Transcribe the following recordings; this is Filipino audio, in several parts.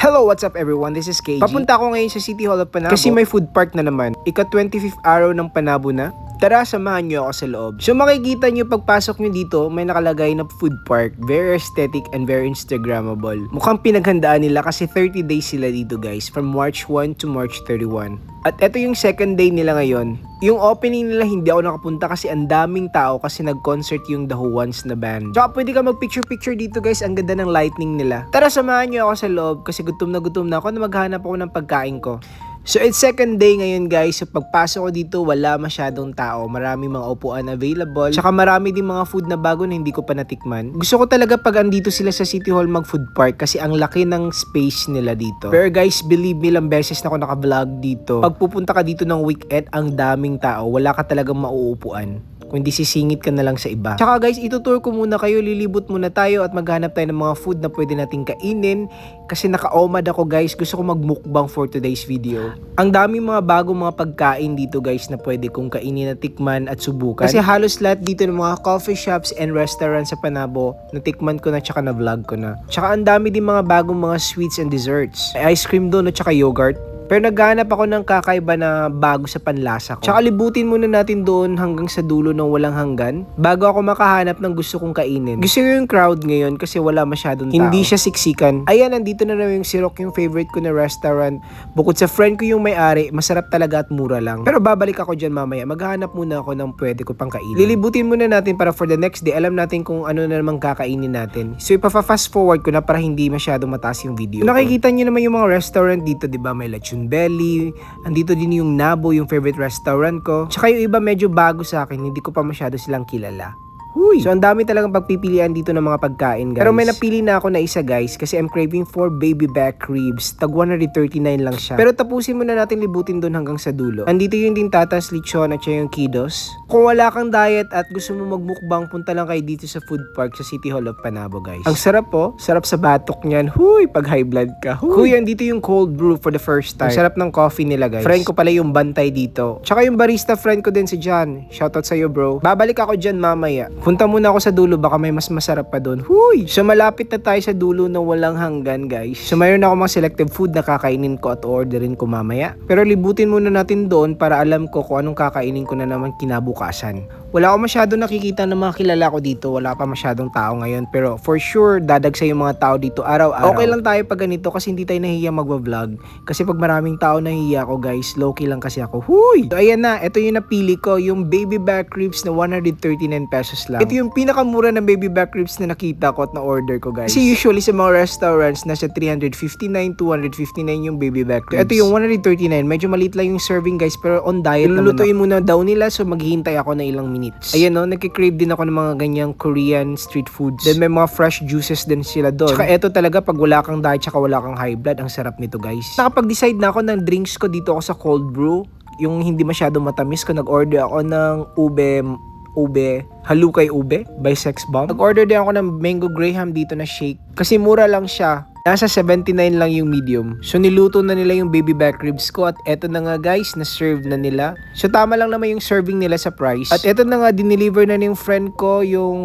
Hello, what's up everyone? This is KG. Papunta ako ngayon sa City Hall of Panabo kasi may food park na naman. Ika-25th araw ng Panabo na. Tara, samahan nyo ako sa loob. So makikita nyo pagpasok nyo dito, may nakalagay na food park. Very aesthetic and very Instagrammable. Mukhang pinaghandaan nila kasi 30 days sila dito guys. From March 1 to March 31. At eto yung second day nila ngayon. Yung opening nila hindi ako nakapunta kasi ang daming tao kasi nag-concert yung The Who Ones na band. Tsaka pwede ka mag-picture-picture dito guys. Ang ganda ng lightning nila. Tara, samahan nyo ako sa loob kasi gutom na ako na maghanap ako ng pagkain ko. So it's second day ngayon guys. So pagpasok ko dito wala masyadong tao. Maraming mga upuan available. Tsaka marami din mga food na bago na hindi ko pa natikman. Gusto ko talaga pag andito sila sa City Hall mag food park kasi ang laki ng space nila dito. Pero guys, believe me, ilang beses na ako naka-vlog dito. Pag pupunta ka dito ng weekend, ang daming tao. Wala ka talagang mauupuan. Kung hindi sisingit ka na lang sa iba. Tsaka guys, itutour ko muna kayo, lilibot muna tayo at maghanap tayo ng mga food na pwede nating kainin. Kasi naka-omad ako guys, gusto ko mag-mukbang for today's video. Ang daming mga bagong mga pagkain dito guys na pwede kong kainin at tikman at subukan. Kasi halos lahat dito ng mga coffee shops and restaurants sa Panabo, natikman ko na tsaka na-vlog ko na. Tsaka ang dami din mga bagong mga sweets and desserts. May ice cream doon at tsaka yogurt. Pero naghahanap ako ng kakaiba na bago sa panlasa ko. Tsaka libutin muna natin doon hanggang sa dulo ng walang hanggan bago ako makahanap ng gusto kong kainin. Gusto ko yung crowd ngayon kasi wala masyadong tao. Hindi siya siksikan. Ayan, nandito na naman yung Sirok, yung favorite ko na restaurant. Bukod sa friend ko yung may-ari, masarap talaga at mura lang. Pero babalik ako dyan mamaya. Maghahanap muna ako ng pwede ko pang kainin. Lilibutin muna natin para for the next day, alam natin kung ano na naman kakainin natin. So ipa-fast forward ko na para hindi masyadong mataas yung video. So, nakikita nyo naman yung mga restaurant dito, diba? May lechon belly, andito din yung Nabo, yung favorite restaurant ko. Tsaka yung iba medyo bago sa akin, hindi ko pa masyado silang kilala. Huy. So ang dami talagang pagpipilian dito ng mga pagkain guys. Pero may napili na ako na isa guys kasi I'm craving for baby back ribs. Tag 139 lang siya. Pero tapusin muna natin libutin doon hanggang sa dulo. Andito yung din tatas, lechon at yung kidos. Kung wala kang diet at gusto mo magmukbang, punta lang kayo dito sa food park sa City Hall of Panabo guys. Ang sarap po. Sarap sa batok niyan. Huy, pag high blood ka. Huy, andito yung cold brew for the first time. Ang sarap ng coffee nila guys. Friend ko pala yung bantay dito. Tsaka yung barista friend ko din si John. Shoutout sa'yo bro. Babalik ako dyan mamaya. Punta muna ako sa dulo, baka may mas masarap pa doon. Huy! So malapit na tayo sa dulo ng walang hanggan guys. So mayroon ako mga selective food na kakainin ko at orderin ko mamaya. Pero libutin muna natin doon para alam ko kung anong kakainin ko na naman kinabukasan. Wala ako masyado nakikita ng mga kilala ko dito. Wala pa masyadong tao ngayon. Pero for sure, dadagsa yung mga tao dito araw-araw. Okay lang tayo pag ganito kasi hindi tayo nahihiya magwa-vlog. Kasi pag maraming tao nahihiya ako guys, low-key lang kasi ako. Huy! So ayan na, ito yung napili ko. Yung baby back ribs na 139 pesos lang. Ito yung pinakamura na baby back ribs na nakita ko at na-order ko guys. Kasi usually sa mga restaurants, nasa 359, 259 yung baby back ribs. Ito yung 139. Medyo maliit lang yung serving guys, pero on diet naman. Lulutuin muna daw nila, so maghihintay ako na ilang minutes. Ayan no, nagkikrave din ako ng mga ganyang Korean street foods. Then may mga fresh juices din sila doon. Tsaka eto talaga pag wala kang diet tsaka wala kang high blood, ang sarap nito guys. Nakapag-decide na ako ng drinks ko dito ako sa cold brew. Yung hindi masyado matamis ko, nag-order ako ng ube, halukay ube by Sex Bomb. Nag-order din ako ng mango graham dito na shake kasi mura lang siya. Nasa 79 lang yung medium. So niluto na nila yung baby back ribs ko at eto na nga guys, na-serve na nila. So tama lang naman yung serving nila sa price. At eto na nga, dineliver na yung friend ko yung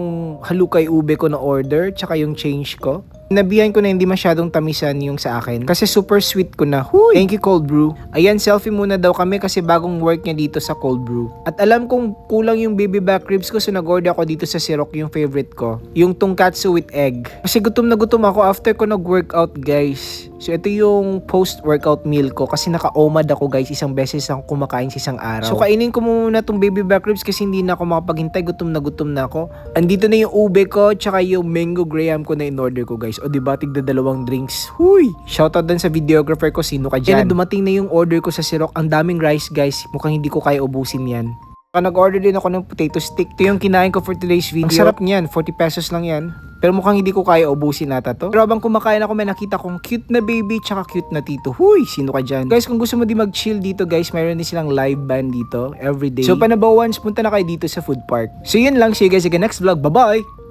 halukay ube ko na order tsaka yung change ko. Nabihan ko na hindi masyadong tamisan yung sa akin kasi super sweet ko na. Huy! Thank you cold brew. Ayan, selfie muna daw kami kasi bagong work niya dito sa cold brew. At alam kong kulang yung baby back ribs ko, so nag-order ako dito sa Sirok, yung favorite ko. Yung tongkatsu with egg. Kasi gutom na gutom ako after ko nag-workout guys. So ito yung post-workout meal ko kasi naka-omad ako guys, isang beses ako kumakain sa isang araw. So kainin ko muna tong baby back ribs kasi hindi na ako makapaghintay, gutom na ako. Andito na yung ube ko tsaka yung mango graham ko na in-order ko guys. O diba, tigda dalawang drinks. Huy! Shoutout din sa videographer ko, sino ka dyan. Kaya dumating na yung order ko sa Sirok. Ang daming rice guys, mukhang hindi ko kaya ubusin yan. Nag-order din ako ng potato stick. Ito yung kinain ko for today's video. Ang sarap niyan, 40 pesos lang yan. Pero mukhang hindi ko kaya ubusin nata to. Pero habang kumakain ako, may nakita kong cute na baby tsaka cute na tito. Huy! Sino ka dyan? Guys, kung gusto mo di mag-chill dito guys, mayroon din silang live band dito everyday. So Panabo once, punta na kayo dito sa food park. So yun lang, see you guys again next vlog. Bye-bye!